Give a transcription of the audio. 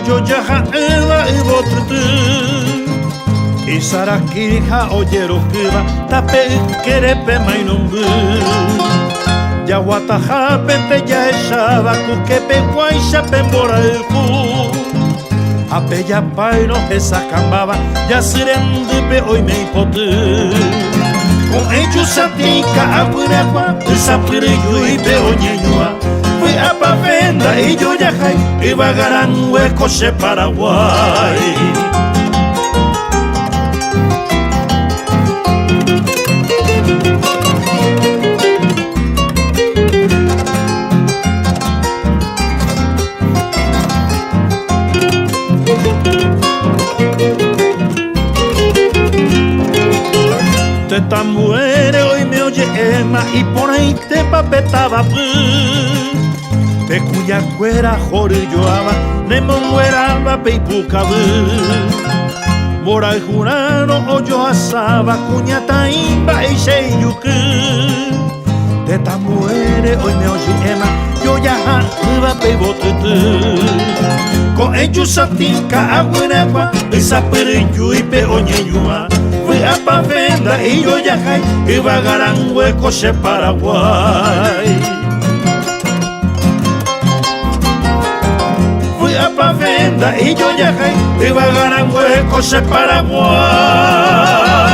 yo ya eva y botutu y sarakija oyero kiba tape kerepe mainumbu ya wataja pente ya eshaba kukepe guaisha pembora el ku apeya paino esa cambaba ya sirendupe hoy me hipotu con ellos satica apuregua esa pirillo y peoñeñua fui a Pavenda y yo ya jai iba a garan huecos de Paraguay. Te tambuere hoy me oye Emma y por ahí te papetaba pe cuya cuera jorilloaba ne mongueraba peipucabu mora el jurano oyo asaba cuña taimba y sheyuku te tambuere hoy me oye Emma yo ya iba peibotutu con ellos satica aguinegua esa perillo y peoñeñua fui a Pavenda y yo ya jai iba a garan huecos de Paraguay. Fui a Pavenda y yo ya jai iba a garan huecos de Paraguay.